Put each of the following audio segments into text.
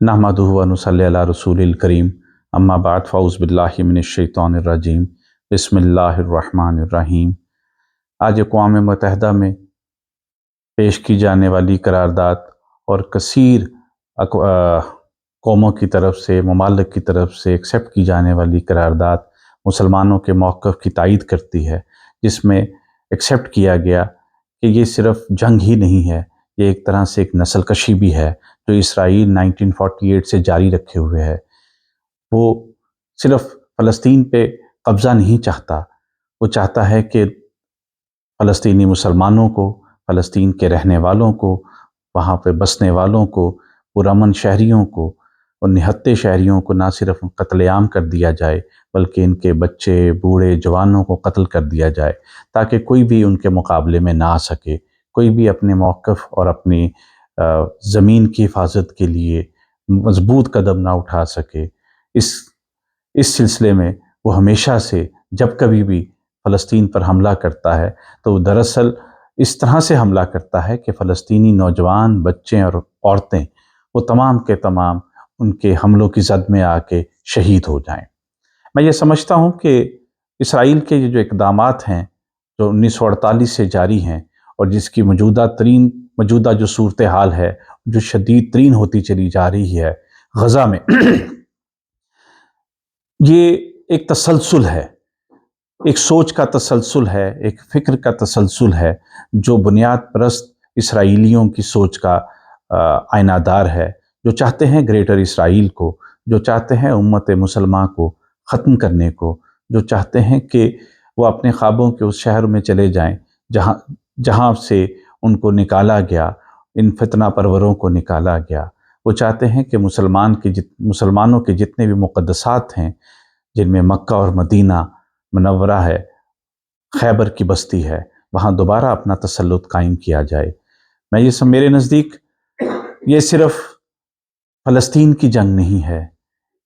नहमदुहु व नुसल्ली अला रसूलिल करीम अम्मा बाद फ़ऊज़ बिल्लाहि मिनश्शैतानिर रजीम बिस्मिल्लाहिर्रहमानिर्रहीम। आज अक़वाम मुत्तहिदा में पेश की जाने वाली करारदाद और कसीर कौमों की तरफ से, ममालिक की तरफ से एक्सेप्ट की जाने वाली करारदाद मुसलमानों के मौक़िफ़ की तायीद करती है, जिसमें एक्सेप्ट किया गया कि ये सिर्फ़ जंग ही नहीं है, ये एक तरह से एक नस्ल कशी भी है जो इसराइल 1948 से जारी रखे हुए है। वो सिर्फ़ फ़लस्तीन पे कब्ज़ा नहीं चाहता, वो चाहता है कि फ़लस्तीनी मुसलमानों को, फ़लस्तीन के रहने वालों को, वहाँ पे बसने वालों को, पुरअमन शहरियों को और निहत्ते शहरियों को ना सिर्फ कत्लेआम कर दिया जाए, बल्कि इनके बच्चे, बूढ़े, जवानों को कत्ल कर दिया जाए, ताकि कोई भी उनके मुकाबले में ना आ सके, कोई भी अपने मौक़िफ़ और अपनी ज़मीन की हिफाजत के लिए मज़बूत कदम ना उठा सके। इस सिलसिले में वो हमेशा से जब कभी भी फ़लस्तीन पर हमला करता है तो दरअसल इस तरह से हमला करता है कि फ़लस्तीनी नौजवान, बच्चे और औरतें वो तमाम के तमाम उनके हमलों की जद में आके शहीद हो जाएं। मैं ये समझता हूँ कि इसराइल के ये जो इक़दामात हैं, जो 1948 से जारी हैं और जिसकी मौजूदा जो सूरत हाल है, जो शदीद तरीन होती चली जा रही है गज़ा में ये एक तसलसल है, एक सोच का तसलसल है, एक फ़िक्र का तसलसल है, जो बुनियाद परस्त इसराइलियों की सोच का आयनादार है, जो चाहते हैं ग्रेटर इसराइल को, जो चाहते हैं उम्मत मुसलमान को ख़त्म करने को, जो चाहते हैं कि वो अपने ख्वाबों के उस शहर में चले जाएं जहाँ से उनको निकाला गया, इन फितना परवरों को निकाला गया। वो चाहते हैं कि मुसलमानों के जितने भी मुक़द्दसात हैं, जिनमें मक्का और मदीना मुनव्वरा है, खैबर की बस्ती है, वहाँ दोबारा अपना तसल्लुत कायम किया जाए। मेरे नज़दीक ये सिर्फ़ फ़लस्तीन की जंग नहीं है,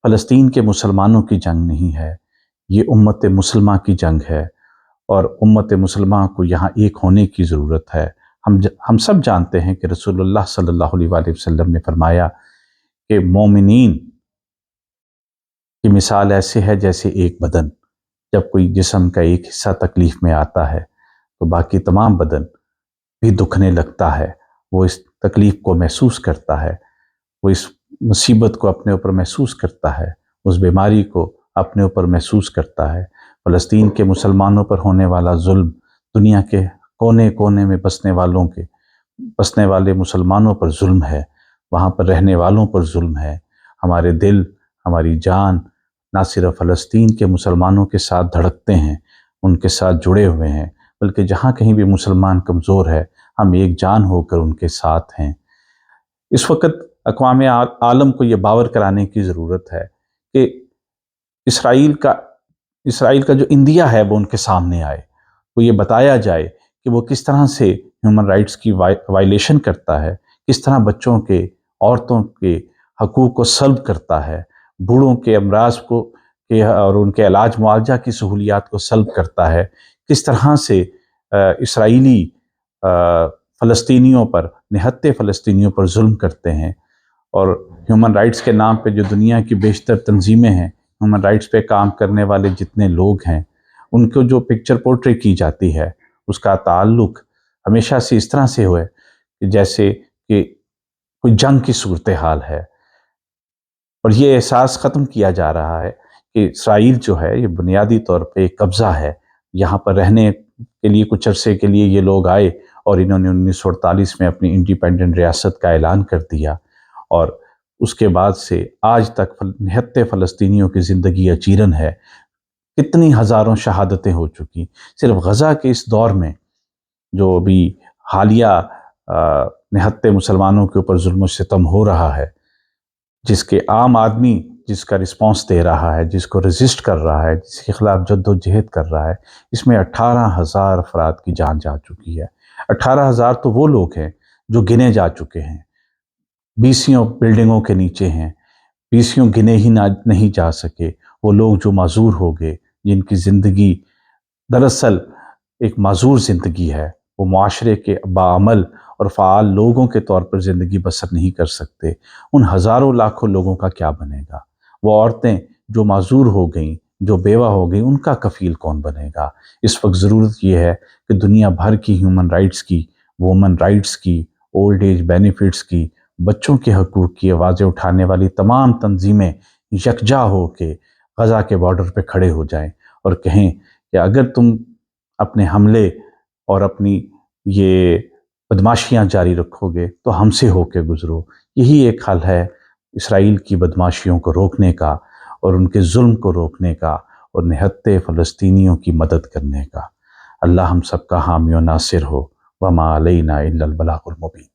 फ़लस्तीन के मुसलमानों की जंग नहीं है, ये उम्मत मुसलमा की जंग है और उम्मत मुसलमा को यहाँ एक होने की ज़रूरत है। हम सब जानते हैं कि रसूलुल्लाह सल्लल्लाहु अलैहि वसल्लम ने फरमाया कि मोमिनीन की मिसाल ऐसे है जैसे एक बदन। जब कोई जिस्म का एक हिस्सा तकलीफ़ में आता है तो बाकी तमाम बदन भी दुखने लगता है, वो इस तकलीफ़ को महसूस करता है, वो इस मुसीबत को अपने ऊपर महसूस करता है, उस बीमारी को अपने ऊपर महसूस करता है। फ़लस्तीन के मुसलमानों पर होने वाला जुल्म, दुनिया के कोने कोने में बसने वाले मुसलमानों पर जुल्म है, वहाँ पर रहने वालों पर जुल्म है। हमारे दिल, हमारी जान ना सिर्फ फ़लस्तीन के मुसलमानों के साथ धड़कते हैं, उनके साथ जुड़े हुए हैं, बल्कि जहाँ कहीं भी मुसलमान कमज़ोर है, हम एक जान होकर उनके साथ हैं। इस वक्त अक़वाम आलम को ये बावर कराने की ज़रूरत है कि इसराइल का जो इंदिया है वो उनके सामने आए, वो ये बताया जाए कि वो किस तरह से ह्यूमन राइट्स की वायलेशन करता है, किस तरह बच्चों के, औरतों के हकूक़ को सल्ब करता है, बूढ़ों के अमराज को और उनके इलाज मुआवजा की सहूलियात को सल्ब करता है, किस तरह से इसराइली फ़लस्तीनियों पर, निहत्ते फ़लस्तीनियों पर जुल्म करते हैं और ह्यूमन राइट्स के नाम पे जो दुनिया की बेशतर तंजीमें हैं, ह्यूमन राइट्स पे काम करने वाले जितने लोग हैं, उनको जो पिक्चर पोर्ट्रे की जाती है, उसका ताल्लुक़ हमेशा से इस तरह से हुआ है कि जैसे कि कोई जंग की सूरत हाल है और ये एहसास ख़त्म किया जा रहा है कि इसराइल जो है ये बुनियादी तौर पे एक कब्ज़ा है। यहाँ पर रहने के लिए कुछ अरसे के लिए ये लोग आए और इन्होंने 1948 में अपनी इंडिपेंडेंट रियासत का ऐलान कर दिया और उसके बाद से आज तक निहत्ते फ़लस्तीनियों की ज़िंदगी अचीरन है। कितनी हज़ारों शहादतें हो चुकी सिर्फ गज़ा के इस दौर में, जो अभी हालिया निहत्ते मुसलमानों के ऊपर जुल्म सितम हो रहा है, जिसके आम आदमी जिसका रिस्पॉन्स दे रहा है, जिसको रजिस्ट कर रहा है, जिसके खिलाफ जद्दोजहद कर रहा है, इसमें 18,000 अफराद की जान जा चुकी है। 18,000 तो वो लोग हैं जो गिने जा चुके हैं, बीसियों बिल्डिंगों के नीचे हैं, बीसियों गिने ही नहीं जा सके। वो लोग जो माजूर हो गए, जिनकी ज़िंदगी दरअसल एक माजूर ज़िंदगी है, वो मुआशरे के बाअमल اور فعال لوگوں کے طور پر زندگی بسر نہیں کر سکتے، ان ہزاروں لاکھوں لوگوں کا کیا بنے گا؟ وہ عورتیں جو معذور ہو گئیں، جو بیوہ ہو گئیں، ان کا کفیل کون بنے گا؟ اس وقت ضرورت یہ ہے کہ دنیا بھر کی ہیومن رائٹس کی، وومن رائٹس کی، اولڈ ایج بینیفٹس کی، بچوں کے حقوق کی آوازیں اٹھانے والی تمام تنظیمیں یکجا ہو کے غزہ کے بارڈر پہ کھڑے ہو جائیں اور کہیں کہ اگر تم اپنے حملے اور اپنی یہ بدماشیاں جاری رکھو گے تو ہم سے ہو کے گزرو۔ یہی ایک حل ہے اسرائیل کی بدماشیوں کو روکنے کا اور ان کے ظلم کو روکنے کا اور نہتے فلسطینیوں کی مدد کرنے کا۔ اللہ ہم سب کا حامی و ناصر ہو۔ وما علینا الا البلاغ المبین۔